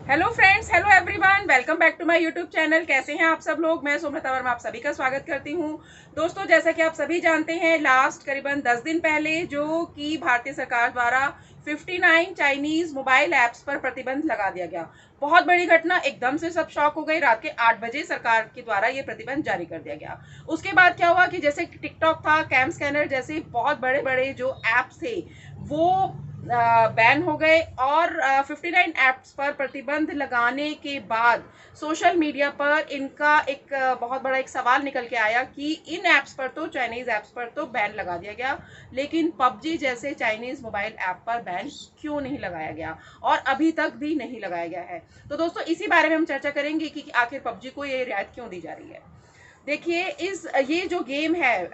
Hello friends, hello everyone, welcome back to my YouTube channel. कैसे हैं आप सब लोग? मैं सुमलता वर्मा आप सभी का स्वागत करती हूं। दोस्तों, जैसा कि आप सभी जानते हैं, लास्ट करीबन 10 दिन पहले जो कि भारतीय सरकार द्वारा 59 चाइनीज मोबाइल ऐप्स पर प्रतिबंध लगा दिया गया। बहुत बड़ी घटना, एकदम से सब शॉक हो गई। रात के 8 बजे सरकार के द्वारा ये प्रतिबंध जारी कर दिया गया। उसके बाद क्या हुआ कि जैसे टिकटॉक था, कैम स्कैनर जैसे बहुत बड़े बड़े जो ऐप्स थे वो बैन हो गए। और 59 ऐप्स पर प्रतिबंध लगाने के बाद सोशल मीडिया पर इनका एक बहुत बड़ा एक सवाल निकल के आया कि इन ऐप्स पर तो, चाइनीज ऐप्स पर तो बैन लगा दिया गया, लेकिन पबजी जैसे चाइनीज मोबाइल ऐप पर बैन क्यों नहीं लगाया गया, और अभी तक भी नहीं लगाया गया है। तो दोस्तों, इसी बारे में हम चर्चा करेंगे कि आखिर पबजी को ये रियायत क्यों दी जा रही है। देखिए, इस ये जो गेम है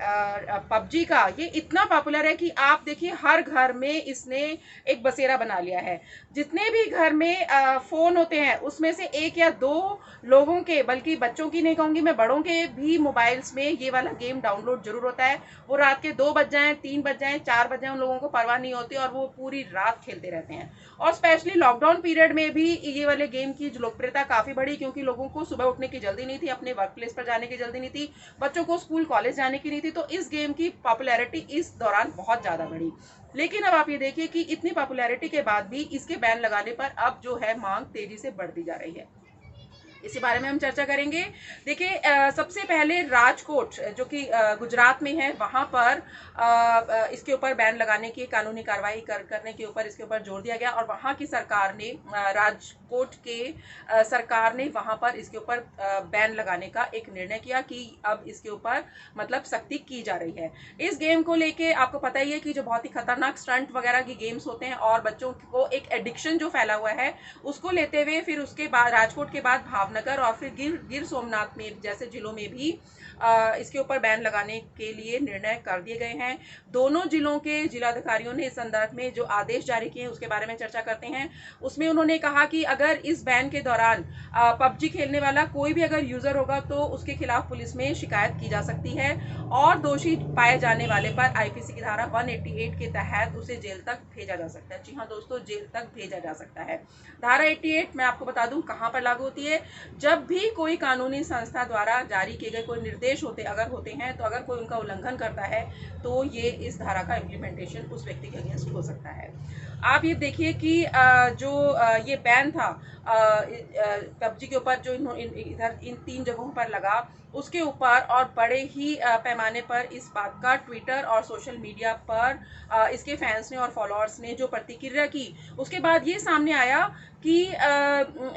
पबजी का, ये इतना पॉपुलर है कि आप देखिए हर घर में इसने एक बसेरा बना लिया है। जितने भी घर में फोन होते हैं उसमें से एक या दो लोगों के, बल्कि बच्चों की नहीं कहूंगी मैं, बड़ों के भी मोबाइल्स में ये वाला गेम डाउनलोड जरूर होता है। वो रात के 2 बज जाए, 3 बज जाए, 4 बज जाए, उन लोगों को परवाह नहीं होती और वो पूरी रात खेलते रहते हैं। और स्पेशली लॉकडाउन पीरियड में भी ये वाले गेम की लोकप्रियता काफी बढ़ी, क्योंकि लोगों को सुबह उठने की जल्दी नहीं थी, अपने वर्क प्लेस पर जाने की जल्दी नहीं थी, बच्चों को स्कूल कॉलेज जाने की नहीं थी। तो इस गेम की पॉपुलैरिटी इस दौरान बहुत ज्यादा बढ़ी। लेकिन अब आप ये देखिए कि इतनी पॉपुलैरिटी के बाद भी इसके बैन लगाने पर अब जो है मांग तेजी से बढ़ती जा रही है। इसी बारे में हम चर्चा करेंगे। देखिए, सबसे पहले राजकोट, जो कि गुजरात में है, वहां पर इसके ऊपर बैन लगाने की कानूनी कार्रवाई करने के ऊपर इसके ऊपर जोर दिया गया। और वहां की सरकार ने, राजकोट के सरकार ने वहां पर इसके ऊपर बैन लगाने का एक निर्णय किया कि अब इसके ऊपर मतलब सख्ती की जा रही है। इस गेम को लेके आपको पता ही है कि जो बहुत ही खतरनाक स्टंट वगैरह की गेम्स होते हैं और बच्चों को एक एडिक्शन जो फैला हुआ है, उसको लेते हुए फिर उसके बाद राजकोट के बाद भावनगर और फिर गिर सोमनाथ में जैसे जिलों में भी इसके ऊपर बैन लगाने के लिए निर्णय कर दिए गए हैं। दोनों जिलों के जिलाधिकारियों ने इस संदर्भ में जो आदेश जारी किए हैं उसके बारे में चर्चा करते हैं। उसमें उन्होंने कहा कि अगर इस बैन के दौरान पबजी खेलने वाला कोई भी अगर यूजर होगा तो उसके खिलाफ पुलिस में शिकायत की जा सकती है, और दोषी पाए जाने वाले पर आईपीसी की धारा 188 के तहत उसे जेल तक भेजा जा सकता है। जी हाँ दोस्तों, जेल तक भेजा जा सकता है। धारा 88 मैं आपको बता दूं कहां पर लागू होती है। जब भी कोई कानूनी संस्था द्वारा जारी किए गए कोई निर्देश होते हैं, तो अगर कोई उनका उल्लंघन करता है तो ये इस धारा का इम्प्लीमेंटेशन उस व्यक्ति के अगेंस्ट हो सकता है। आप ये देखिए कि जो ये बैन था पबजी के ऊपर, जो इधर इन 3 जगहों पर लगा, उसके ऊपर और बड़े ही पैमाने पर इस बात का ट्विटर और सोशल मीडिया पर इसके फैंस ने और फॉलोअर्स ने जो प्रतिक्रिया की, उसके बाद ये सामने आया कि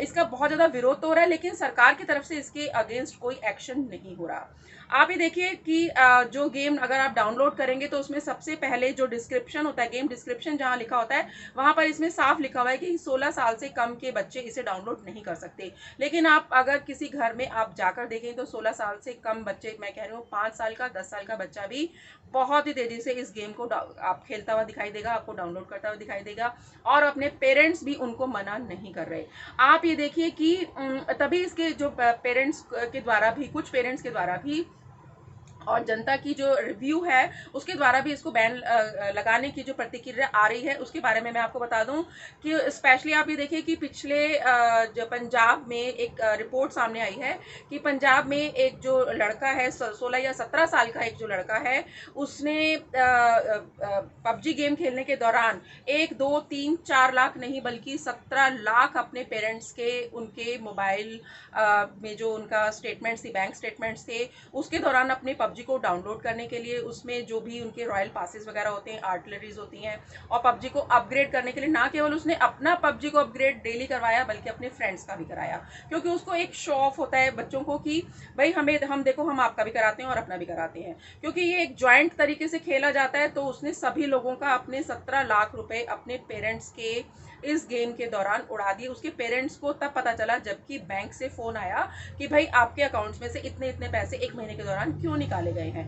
इसका बहुत ज़्यादा विरोध तो हो रहा है, लेकिन सरकार की तरफ से इसके अगेंस्ट कोई एक्शन नहीं हो रहा। आप ये देखिए कि जो गेम अगर आप डाउनलोड करेंगे तो उसमें सबसे पहले जो डिस्क्रिप्शन होता है, गेम डिस्क्रिप्शन जहां लिखा होता है, वहां पर इसमें साफ लिखा हुआ है कि 16 साल से कम के बच्चे इसे डाउनलोड नहीं कर सकते। लेकिन आप अगर किसी घर में आप जाकर देखें तो 16 साल से कम बच्चे, मैं कह रही हूँ 5 साल का, 10 साल का बच्चा भी बहुत ही तेजी से इस गेम को आप खेलता हुआ दिखाई देगा, आपको डाउनलोड करता हुआ दिखाई देगा, और अपने पेरेंट्स भी उनको मना नहीं कर रहे। आप ये देखिए कि तभी इसके जो पेरेंट्स के द्वारा भी, कुछ पेरेंट्स के द्वारा भी और जनता की जो रिव्यू है उसके द्वारा भी इसको बैन लगाने की जो प्रतिक्रिया आ रही है उसके बारे में मैं आपको बता दूं कि स्पेशली आप ये देखिए कि पिछले जो पंजाब में एक रिपोर्ट सामने आई है कि पंजाब में एक जो लड़का है, 16 या 17 साल का एक जो लड़का है, उसने पबजी गेम खेलने के दौरान 1 2 3 4 लाख नहीं बल्कि 17 लाख अपने पेरेंट्स के, उनके मोबाइल में जो उनका स्टेटमेंट्स थी, बैंक स्टेटमेंट्स थे, उसके दौरान अपने पबजी को डाउनलोड करने के लिए, उसमें जो भी उनके रॉयल पासेस वगैरह होते हैं, आर्टिलरीज होती हैं, और पबजी को अपग्रेड करने के लिए ना केवल उसने अपना पबजी को अपग्रेड डेली करवाया बल्कि अपने फ्रेंड्स का भी कराया, क्योंकि उसको एक शो ऑफ होता है बच्चों को कि भाई हम देखो, हम आपका भी कराते हैं और अपना भी कराते हैं। क्योंकि ये एक ज्वाइंट तरीके से खेला जाता है, तो उसने सभी लोगों का अपने 17 लाख रुपए अपने पेरेंट्स के इस गेम के दौरान उड़ा दिए। उसके पेरेंट्स को तब पता चला जबकि बैंक से फोन आया कि भाई आपके अकाउंट्स में से इतने इतने पैसे 1 महीने के दौरान क्यों निकाले गए हैं।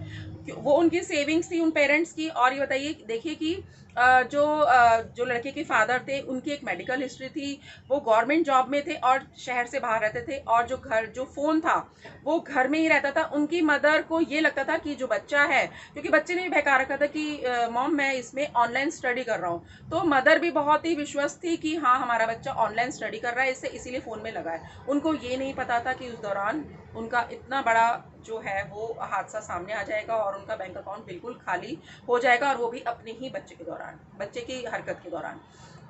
वो उनकी सेविंग्स थी उन पेरेंट्स की। और ये बताइए, देखिए कि जो लड़के के फादर थे उनकी एक मेडिकल हिस्ट्री थी, वो गवर्नमेंट जॉब में थे और शहर से बाहर रहते थे, और जो फ़ोन था वो घर में ही रहता था। उनकी मदर को ये लगता था कि जो बच्चा है, क्योंकि बच्चे ने भी बहका रखा था कि मॉम मैं इसमें ऑनलाइन स्टडी कर रहा हूँ, तो मदर भी बहुत ही विश्वस्त थी कि हाँ हमारा बच्चा ऑनलाइन स्टडी कर रहा है, इससे इसीलिए फ़ोन में लगा है। उनको ये नहीं पता था कि उस दौरान उनका इतना बड़ा जो है वो हादसा सामने आ जाएगा और उनका बैंक अकाउंट बिल्कुल खाली हो जाएगा, और वो भी अपने ही बच्चे के दौरान, बच्चे की हरकत के दौरान।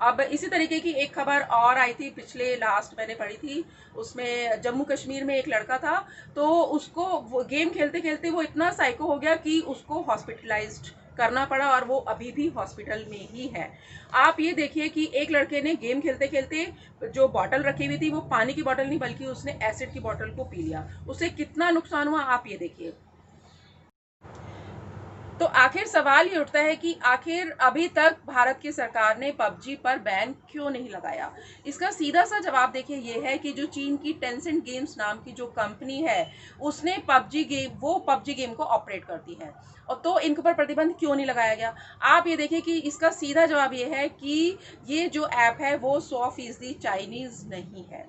अब इसी तरीके की एक खबर और आई थी, पिछले लास्ट मैंने पढ़ी थी, उसमें जम्मू कश्मीर में एक लड़का था, तो उसको वो गेम खेलते खेलते वो इतना साइको हो गया कि उसको हॉस्पिटलाइज्ड करना पड़ा, और वो अभी भी हॉस्पिटल में ही है। आप ये देखिए कि एक लड़के ने गेम खेलते खेलते जो बॉटल रखी हुई थी वो पानी की बॉटल नहीं बल्कि उसने एसिड की बॉटल को पी लिया, उससे कितना नुकसान हुआ आप ये देखिए। तो आखिर सवाल ये उठता है कि आखिर अभी तक भारत की सरकार ने पबजी पर बैन क्यों नहीं लगाया। इसका सीधा सा जवाब देखिए ये है कि जो चीन की टेंसेंट गेम्स नाम की जो कंपनी है, उसने पबजी गेम को ऑपरेट करती है, और तो इनके ऊपर प्रतिबंध क्यों नहीं लगाया गया। आप ये देखिए कि इसका सीधा जवाब ये है कि ये जो ऐप है वो 100% चाइनीज नहीं है।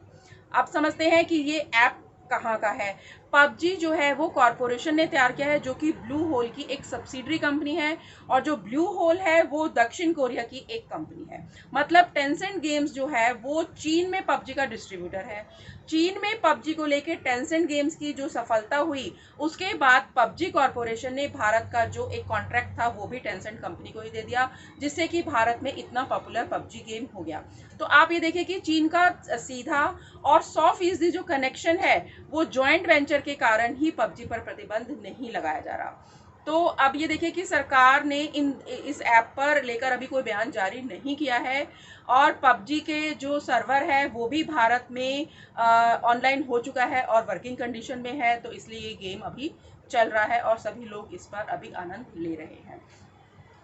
आप समझते हैं कि ये ऐप कहाँ का है। पबजी जो है वो कॉरपोरेशन ने तैयार किया है, जो कि ब्लू होल की एक सब्सिडरी कंपनी है, और जो ब्लू होल है वो दक्षिण कोरिया की एक कंपनी है। मतलब टेंसेंट गेम्स जो है वो चीन में पबजी का डिस्ट्रीब्यूटर है। चीन में पबजी को लेकर टेंसेंट गेम्स की जो सफलता हुई, उसके बाद पबजी कॉरपोरेशन ने भारत का जो एक कॉन्ट्रैक्ट था वो भी टेंसेंट कंपनी को ही दे दिया, जिससे कि भारत में इतना पॉपुलर पबजी गेम हो गया। तो आप ये देखिए कि चीन का सीधा और 100% जो कनेक्शन है वो जॉइंट वेंचर के कारण ही पबजी पर प्रतिबंध नहीं लगाया जा रहा। तो अब ये देखिए कि सरकार ने इस ऐप पर लेकर अभी कोई बयान जारी नहीं किया है, और पबजी के जो सर्वर है वो भी भारत में ऑनलाइन हो चुका है और वर्किंग कंडीशन में है, तो इसलिए ये गेम अभी चल रहा है और सभी लोग इस पर अभी आनंद ले रहे हैं।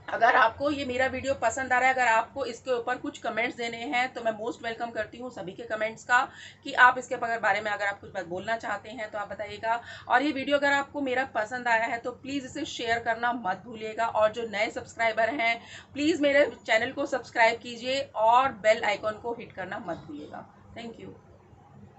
अगर आपको ये मेरा वीडियो पसंद आ रहा है, अगर आपको इसके ऊपर कुछ कमेंट्स देने हैं, तो मैं मोस्ट वेलकम करती हूँ सभी के कमेंट्स का, कि आप इसके बारे में अगर आप कुछ बात बोलना चाहते हैं तो आप बताइएगा। और ये वीडियो अगर आपको मेरा पसंद आया है तो प्लीज़ इसे शेयर करना मत भूलिएगा, और जो नए सब्सक्राइबर हैं प्लीज़ मेरे चैनल को सब्सक्राइब कीजिए और बेल आइकॉन को हिट करना मत भूलिएगा। Thank you.